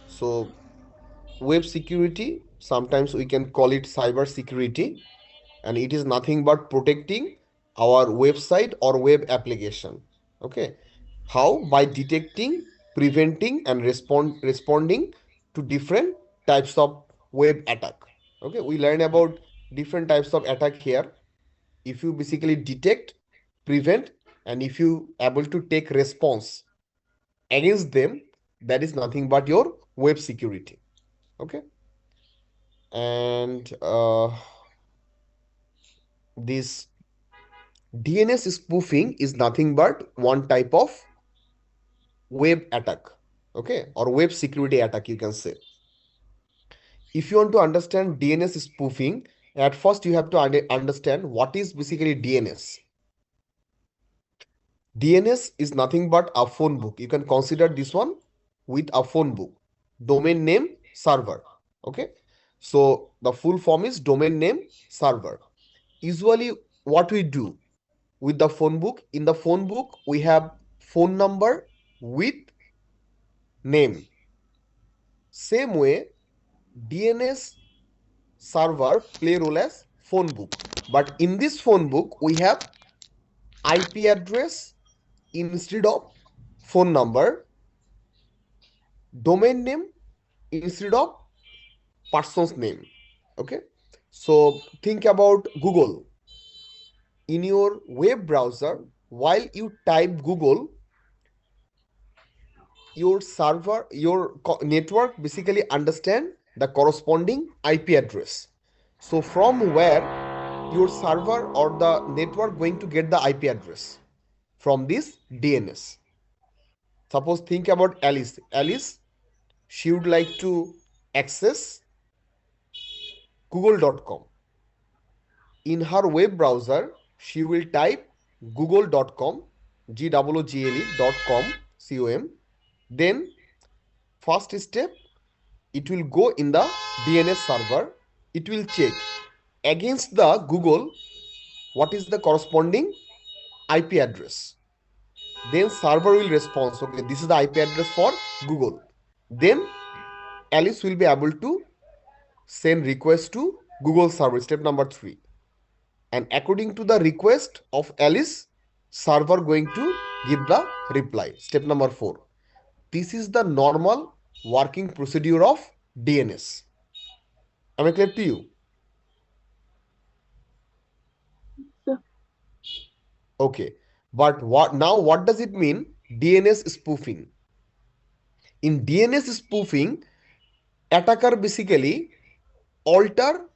So web security, sometimes we can call it cyber security, and it is nothing but protecting our website or web application. Okay. How? By detecting, preventing, and responding to different types of web attack. Okay, we learn about different types of attack here. If you basically detect, prevent, and if you able to take response against them, that is nothing but your web security. Okay. And this DNS spoofing is nothing but one type of web attack, okay, or web security attack, you can say. If you want to understand DNS spoofing, at first you have to understand what is basically DNS. DNS is nothing but a phone book. You can consider this one with a phone book. Domain name server. Okay. So the full form is domain name server. Usually what we do with the phone book, in the phone book, we have phone number with name. Same way, DNS server play role as phone book. But in this phone book, we have IP address instead of phone number, domain name instead of person's name. Okay. So think about Google. In your web browser, while you type Google, your server, your network basically understand the corresponding IP address. So from where your server or the network going to get the IP address? From this DNS. Suppose think about Alice. Alice, she would like to access google.com. In her web browser, she will type google.com, google.com, com. Then first step, it will go in the DNS server. It will check against the Google what is the corresponding IP address. Then server will respond, okay, this is the IP address for Google. Then Alice will be able to send request to Google server, step number 3. And according to the request of Alice, server going to give the reply, step number 4. This is the normal working procedure of DNS. Am I clear to you? Okay. But what does it mean? DNS spoofing. In DNS spoofing, attacker basically alter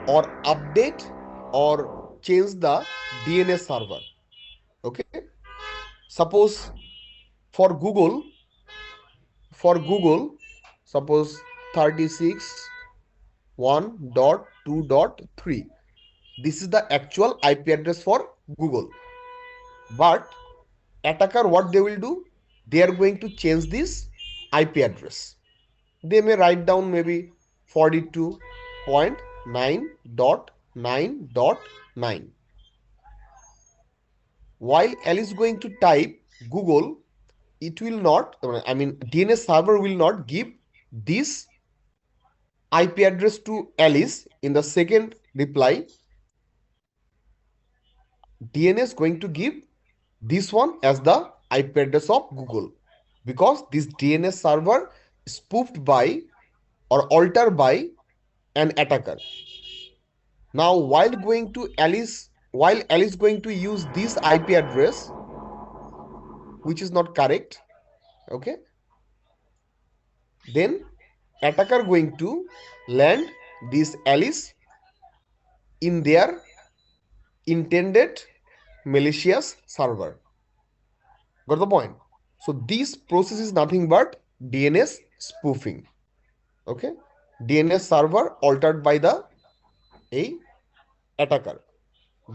or update or change the DNS server. Okay. Suppose for Google, suppose 36.1.2.3. This is the actual IP address for Google. But attacker, what they will do? They are going to change this IP address. They may write down maybe 42.9.9.9. While Alice going to type Google, it will not, I mean, DNS server will not give this IP address to Alice in the second reply. DNS going to give this one as the IP address of Google, because this DNS server spoofed by or altered by an attacker. Now, while Alice going to use this IP address, which is not correct, okay, then attacker going to land this Alice in their intended malicious server. Got the point? So this process is nothing but DNS spoofing. Okay, DNS server altered by the a attacker.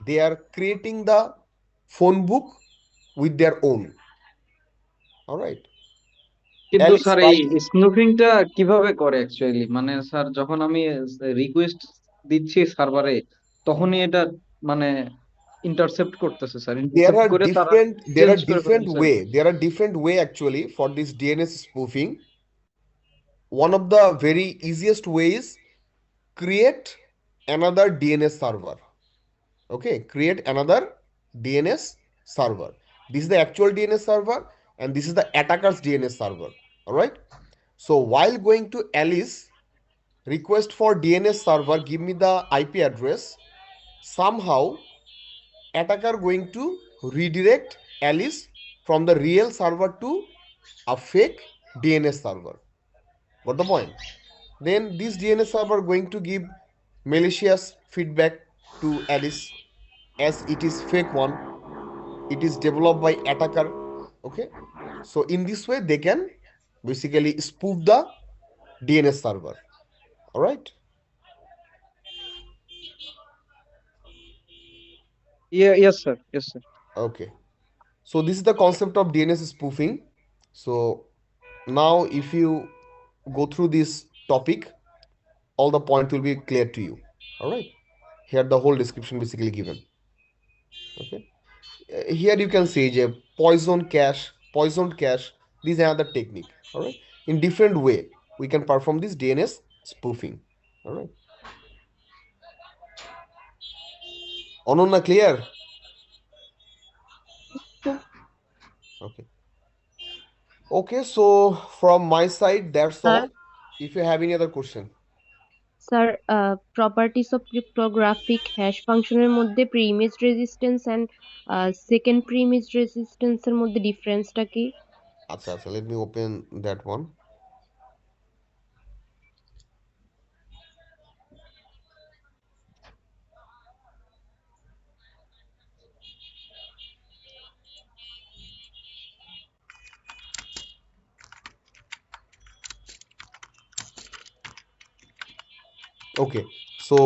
They are creating the phone book with their own. All right. কিন্তু Alice sir এই by স্নুফিংটা কিভাবে করে actually, মানে sir যখন আমি request দিচ্ছি সার্ভারে তখনই এটা মানে ইন্টারসেপ্ট করতেছে স্যার, there ইন্টারসেপ্ট are করে তারা different চেঞ্জ করে ফেলতেছে। there are different way actually for this DNS spoofing. one of the very easiest ways, create another DNS server. Okay, create another DNS server. This is the actual DNS server and this is the attacker's DNS server. All right. So while going to Alice, request for DNS server, give me the IP address. Somehow attacker going to redirect Alice from the real server to a fake DNS server. Got the point? Then this DNS server going to give malicious feedback to Alice as it is fake one. It is developed by attacker. Okay. So in this way they can basically spoof the DNS server. All right. Yeah, yes, sir. Yes, sir. Okay. So this is the concept of DNS spoofing. So now if you go through this topic, all the point will be clear to you. All right. Here the whole description basically given. Okay. Here you can see a poisoned cache. This is another technique. All right. In different way, we can perform this DNS spoofing. All right. Anonna, clear? Okay. Okay. So from my side, that's Sir, all. If you have any other question. Sir, properties of cryptographic hash ফাংশনের মধ্যে pre image resistance and second pre image রেজিস্ট্যান্সের মধ্যে ডিফারেন্সটা কি? আচ্ছা আচ্ছা, let me open that one. Okay, so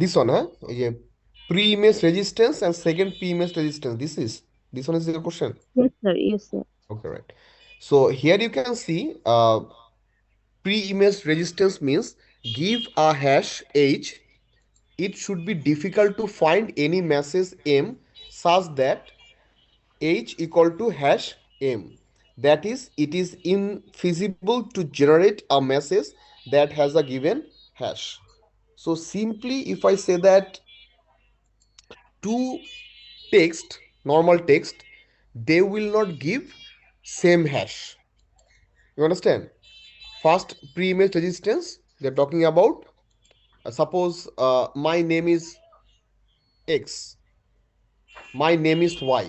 this one, huh? Yeah, pre-image resistance and second pre-image resistance. This one is your question. Yes sir, yes sir. Okay, right. So here you can see pre-image resistance means give a hash H. It should be difficult to find any message M such that H equal to hash M. That is, it is infeasible to generate a message that has a given hash. So simply if I say that two normal text, they will not give same hash. You understand? First pre-image resistance, they're talking about, suppose my name is X, my name is Y.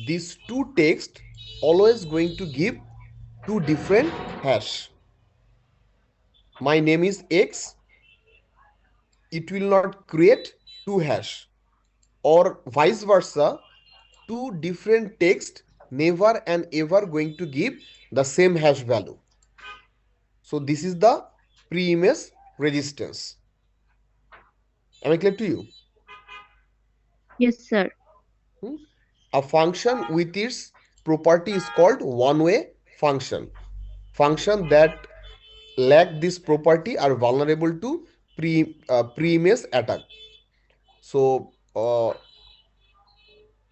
These two text always going to give two different hash. My name is X, it will not create two hash, or vice versa, two different text never and ever going to give the same hash value. So this is the pre-image resistance. Am I clear to you? Yes sir. A function with its property is called one-way function. Function that lack this property are vulnerable to pre-image attack. So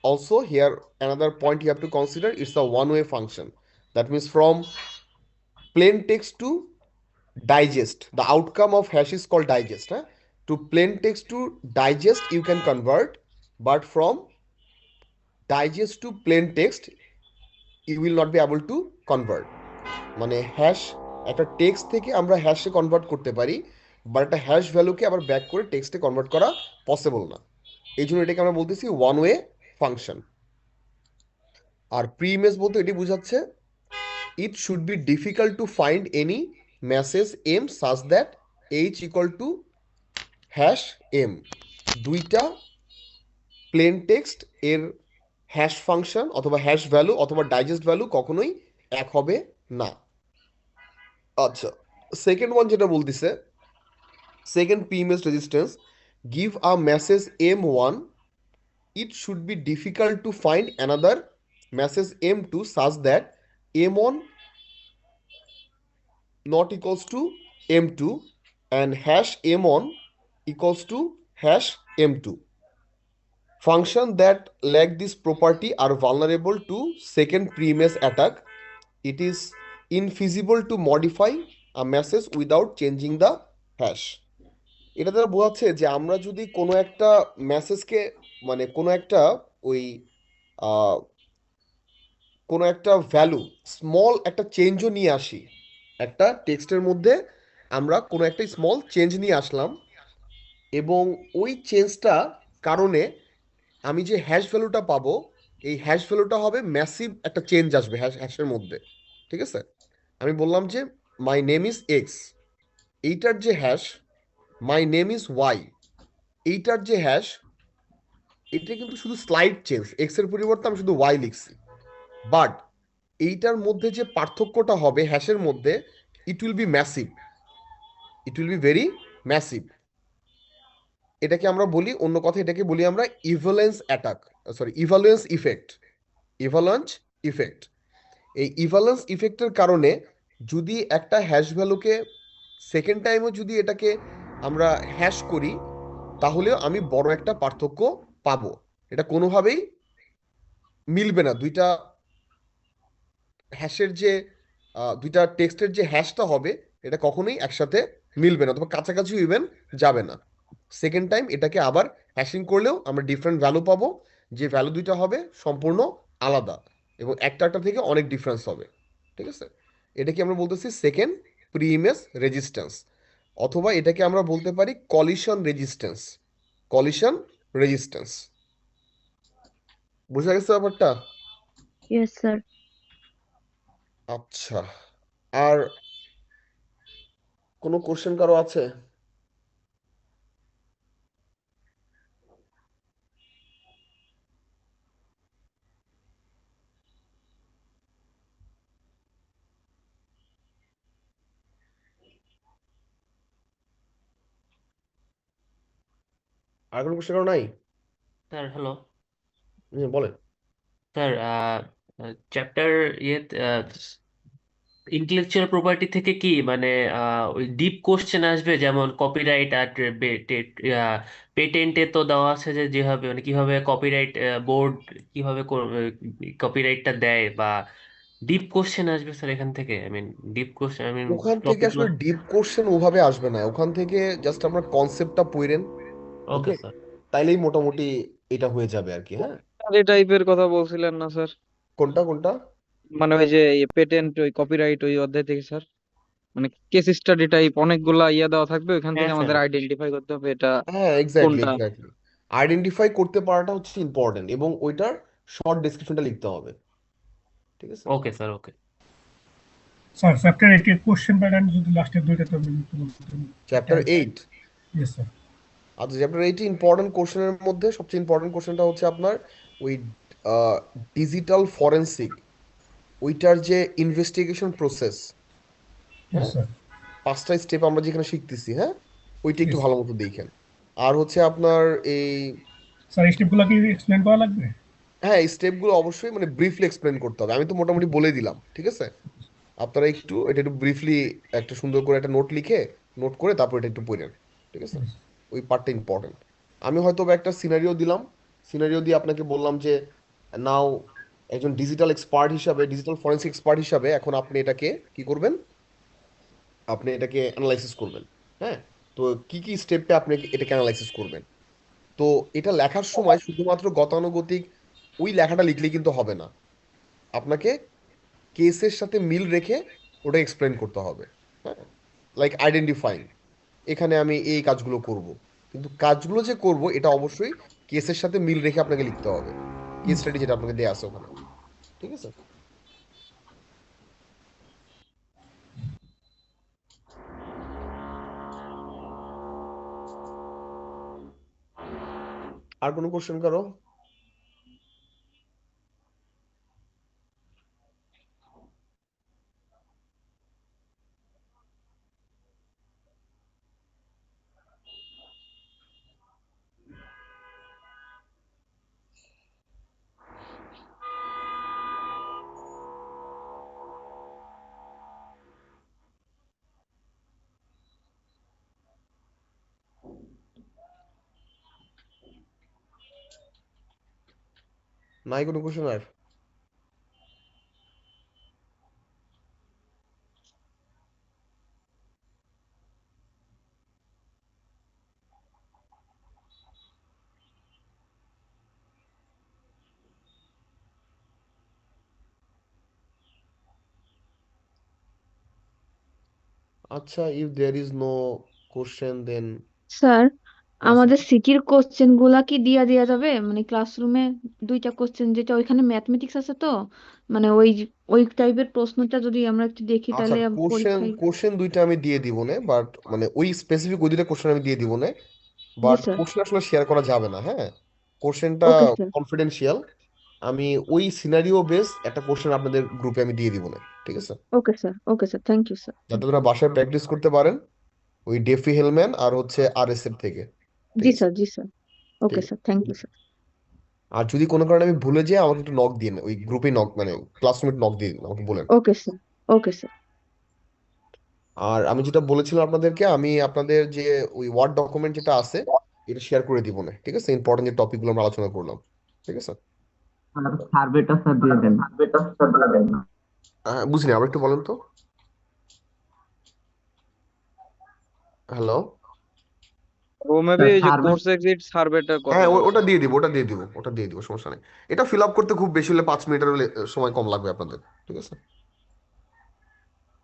also here another point you have to consider, it's a one-way function. That means from plain text to digest, the outcome of hash is called digest. To plain text to digest you can convert, but from digest to plain text you will not be able to convert. মানে hash, একটা text থেকে আমরা হ্যাশে convert করতে পারি, but একটা hash ভ্যালুকে আবার back করে টেক্সটে কনভার্ট করা পসিবল না। এই জন্য এটাকে আমরা বলতেছি ওয়ান ওয়ে ফাংশন। আর প্রি ইমেজ বলতে এটি বোঝাচ্ছে it should be difficult to find any message m such that h equal to hash m. দুইটা প্লেন টেক্সট এর হ্যাশ ফাংশন অথবা হ্যাশ ভ্যালু অথবা ডাইজেস্ট ভ্যালু কখনোই এক হবে না। আচ্ছা, সেকেন্ড ওয়ান যেটা বলতেছে, second preimage resistance, give a message m1, it should be difficult to find another message m2 such that m1 not equals to m2 and hash m1 equals to hash m2. Function that lack this property are vulnerable to second pre-image attack. It is infeasible to modify a message without changing the hash. এটা দ্বারা বোঝাচ্ছে যে আমরা যদি কোনো একটা মেসেজকে মানে ওই আহ, কোনো একটা ভ্যালু স্মল একটা চেঞ্জও নিয়ে আসি, একটা টেক্সটের মধ্যে আমরা কোনো একটা স্মল চেঞ্জ নিয়ে আসলাম, এবং ওই চেঞ্জটা কারণে আমি যে হ্যাশ ভ্যালুটা পাবো, এই হ্যাশ ভ্যালুটা হবে ম্যাসিভ একটা চেঞ্জ আসবে হ্যাশের মধ্যে। ঠিক আছে, আমি বললাম যে মাই নেম ইজ এক্স, এইটার যে hash my name is Y, এইটার যে হ্যাশ, এটা কিন্তু শুধু স্লাইড চেঞ্জ, এক্স এর পরিবর্তে আমি শুধু ওয়াই লিখছি, বাট এইটার মধ্যে যে পার্থক্যটা হবে হ্যাশের মধ্যে, it will be massive, it will be very massive. এটাকে আমরা বলি, অন্য কথা এটাকে বলি আমরা ইভালেন্স অ্যাটাক, সরি ইভালুয়েন্স ইফেক্ট, ইভালাঞ্চ ইফেক্ট। এই ইভালেন্স ইফেক্টের কারণে যদি একটা হ্যাশ ভ্যালুকে সেকেন্ড টাইমও যদি এটাকে আমরা হ্যাশ করি, তাহলেও আমি বড় একটা পার্থক্য পাবো। এটা কোনোভাবেই মিলবে না, দুইটা হ্যাশের যে দুইটা টেক্সটের যে হ্যাশটা হবে, এটা কখনোই একসাথে মিলবে না, অথবা কাছাকাছি ইভেন যাবে না। সেকেন্ড টাইম এটাকে আবার হ্যাশিং করলেও আমরা ডিফারেন্ট ভ্যালু পাবো, যে ভ্যালু দুইটা হবে সম্পূর্ণ আলাদা, এবং একটা থেকে অনেক ডিফারেন্স হবে। ঠিক আছে, এটাকে আমরা বলতেছি সেকেন্ড প্রি ইমেজ রেজিস্ট্যান্স, অথবা এটাকে আমরা বলতে পারি কলিশন রেজিস্ট্যান্স, কলিশন রেজিস্ট্যান্স। বুঝা গেছে ব্যাপারটা? Yes sir. আচ্ছা, আর কোনো কোশ্চেন কারো আছে? আর কোনো কোশ্চেন কারো নাই? Sir hello. বলেন। স্যার চ্যাপ্টার ইয়ে ইন্টেলেকচুয়াল প্রপার্টি থেকে কি মানে ওই ডিপ কোশ্চেন আসবে, যেমন কপিরাইট আর পেটেন্টে তো দেওয়া আছে যে যেভাবে মানে কিভাবে কপিরাইট বোর্ড কিভাবে কপিরাইটটা দেয়, বা ডিপ কোশ্চেন আসবে স্যার এখান থেকে? I mean deep question, I mean ওখান থেকে টপিক। আসলে ডিপ কোশ্চেন ওভাবে আসবে না, ওখান থেকে জাস্ট আমরা কনসেপ্টটা পড়েন। ওকে ওকে, স্যার। তাইলেই মোটামুটি এটা হয়ে যাবে আর কি। হ্যাঁ, এই টাইপের কথা বলছিলেন না স্যার? কোনটা কোনটা? মানে ওই যে পেটেন্ট, ওই কপিরাইট, ওই অধ্যায় থেকে স্যার, মানে কেস স্টাডি টাইপ অনেকগুলা দেওয়া থাকবে, ওইখান হ্যাঁ থেকে স্যার। আমাদের আইডেন্টিফাই করতে হবে এটা হ্যাঁ, এক্স্যাক্টলি কোনটা। এক্স্যাক্টলি। আইডেন্টিফাই করতে পারাটা হচ্ছে ইম্পর্টেন্ট, এবং ওইটার শর্ট ডেসক্রিপশনটা লিখতে হবে। ঠিক আছে। Okay sir. Okay sir chapter 8 এর কোশ্চেন প্যাটার্ন যদি লাস্টের দুইটা তো একটু বলতেন। চ্যাপ্টার 8? Yes sir. আচ্ছা, চ্যাপ্টার 8 ইম্পর্টেন্ট কোশ্চেনের মধ্যে সবচেয়ে ইম্পর্টেন্ট কোশ্চেনটা হচ্ছে আপনার ওই ডিজিটাল ফরেনসিক, ওইটার যে ইনভেস্টিগেশন প্রসেস, ইয়েস হ্যাঁ, স্যার। 5টা স্টেপ আমরা যেখানে শিখতেছি, হ্যাঁ, ওইটা একটু ইয়েস ভালো মতো দেখেন। আর হচ্ছে আপনার এই, স্যার, এই স্টেপগুলো কি এক্সপ্লেন করা লাগবে? হ্যাঁ, এই স্টেপগুলো অবশ্যই মানে ব্রিফলি এক্সপ্লেন করতে হবে, আমি তো মোটামুটি বলে দিলাম। ঠিক আছে, আপনারা একটু এটা একটু ব্রিফলি একটা সুন্দর করে একটা নোট লিখে, নোট করে তারপর এটা একটু পড়েন। ঠিক আছে, ওই পার্টটা ইম্পর্টেন্ট। আমি হয়তো বা একটা সিনারিও দিলাম, সিনারিও দিয়ে আপনাকে বললাম যে নাও, একজন ডিজিটাল এক্সপার্ট হিসাবে, ডিজিটাল ফরেন্সিক এক্সপার্ট হিসাবে এখন আপনি এটাকে কি করবেন, আপনি এটাকে অ্যানালাইসিস করবেন। হ্যাঁ, তো কি কি স্টেপে আপনি এটাকে অ্যানালাইসিস করবেন। তো এটা লেখার সময় শুধুমাত্র গতানুগতিক ওই লেখাটা লিখলেই কিন্তু হবে না, আপনাকে কেসের সাথে মিল রেখে ওটা এক্সপ্লেন করতে হবে। হ্যাঁ, লাইক আইডেন্টিফাইং, এখানে আমি এই কাজগুলো করব, কিন্তু কাজগুলো যে করব এটা অবশ্যই কেসের সাথে মিল রেখে আপনাকে লিখতে হবে, কেস স্টাডি যেটা আপনাকে দেয়া আছে ওখানে। ঠিক আছে। আর কোনো কোশ্চেন কারো? নাই কোনো কোশ্চেন আর? আচ্ছা, if there is no question then sir হ্যাঁ স্যার। আমাদের সিটির কোশ্চেন গুলা কি দিয়া দেয়া যাবে, মানে ক্লাসরুমে দুইটা কোশ্চেন, যেটা ওইখানে ম্যাথমেটিক্স আছে তো, মানে ওই টাইপের প্রশ্নটা যদি আমরা একটু দেখি আচ্ছা, তাহলে কোশ্চেন পরীক্ষায়। কোশ্চেন দুইটা আমি দিয়ে দিব না, বাট মানে ওই স্পেসিফিক ওই দুইটা কোশ্চেন আমি দিয়ে দিব না, জি বাট স্যার। কোশ্চেন আসলে শেয়ার করা যাবে না, হ্যাঁ। কোশ্চেনটা ওকে স্যার। কনফিডেন্সিয়াল। আমি ওই সিনারিও বেস একটা কোশ্চেন আপনাদের গ্রুপে আমি দিয়ে দিব না, ঠিক আছে, okay sir. Okay sir, thank you sir. যাতে তোমরা বাসায় প্র্যাকটিস করতে পারেন ওই ডেফি হেলম্যান আর হচ্ছে আরএসএফ থেকে, ঠিক জি আছে, স্যার, জি স্যার। ওকে ঠিক আছে। Sir, thank you sir. আর যদি কোনো কারণে আমি ভুলে যাই আমাকে একটু নক দিন, ওই গ্রুপে নক মানে ক্লাসরুমে নক দিয়ে দিন, আমাকে বলেন। ওকে স্যার। Okay sir. আর আমি যেটা বলেছিলাম আপনাদেরকে, আমি আপনাদের যে ওই ওয়ার্ড ডকুমেন্ট যেটা আছে এটা শেয়ার করে দিব না, ঠিক আছে, ইম্পর্টেন্ট যে টপিকগুলো আমরা আলোচনা করলাম, ঠিক আছে। সার্ভেটা স্যার দিয়ে দেন। বুঝিনি, আবার একটু বলেন তো। হ্যালো। ও মেবি এই যে কোর্স এক্সিট সার্ভেটার কথা হ্যাঁ, বলছে। ওটা দিয়ে দিব, ওটা দিয়ে দিব, সমস্যা নেই। এটা ফিল আপ করতে খুব বেশি হলে 5 মিনিটের সময় কম লাগবে আপনাদের, ঠিক আছে।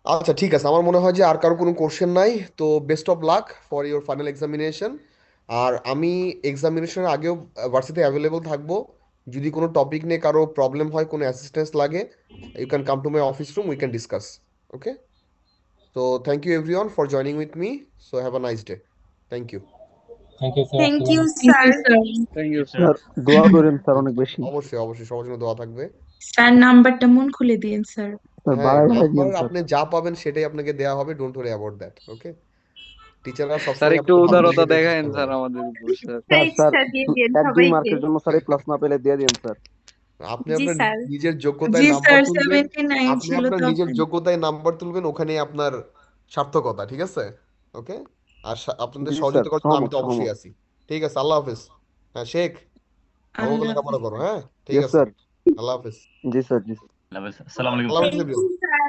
আচ্ছা ঠিক আছে, আমার মনে হয় যে আর কারো কোনো কোশ্চেন নাই। তো best of luck for your final examination. আর আমি এক্সামিনেশনের আগেও ভার্সিটিতে অ্যাভেলেবল থাকবো। যদি কোনো টপিক নিয়ে কারো প্রবলেম হয়, কোনো অ্যাসিস্ট্যান্স লাগে, you can come to my office room, we can discuss. Okay, তো thank you everyone for joining with me. So have a nice day. Thank you. Thank you sir, thank আসসালামু ইউ আলাইকুম। Sir. Thank you sir. Sir দোয়া করেন sir অনেক বেশি। অবশ্যই অবশ্যই, সবার জন্য দোয়া থাকবে। স্যার নাম্বারটা মন খুলে দিন স্যার। স্যার হ্যাঁ, বাড়াই বাড়াই নাম্বার দিয়েন স্যার। আপনি যা পাবেন সেটাই আপনাকে দেওয়া হবে, ডোন্ট ওয়ারি অ্যাবাউট দ্যাট। ওকে, টিচাররা স্যার সবসময় একটু আপনাকে ভালো উদারতা লেগে দেওয়ার দেখায়েন চেষ্টা স্যার করে। আমাদের উপর স্যার। স্যার স্যার স্যার দিয়ে দিন 1-2 সবাইকে। মার্কের জন্য স্যার এই প্লাস না পেলে দিয়ে দিন স্যার। আপনি জি আপনার স্যার। নিজের যোগ্যতায় জি নাম্বার স্যার, তুলবেন, 79 আপনি ছিল আপনার নিজের তখন। যোগ্যতায় নাম্বার তুলবেন, ওখানেই আপনার সার্থকতা, ঠিক আছে। ওকে, আর আপনাদের জি স্যার, সহযোগিতা করার জন্য আমি সহমত তো অবশ্যই সহমত। আছি। ঠিক আছে, আল্লাহ হাফেজ। হ্যাঁ শেখ, ভালো মতো আল্লাহ লেখাপড়া হাফেজ। করো, হ্যাঁ ঠিক ইয়েস আছে, স্যার। আল্লাহ হাফেজ। জি স্যার, জি। আসসালামু আলাইকুম আল্লাহ স্যার। হাফেজ থ্যাংক এভরিওয়ান। You sir.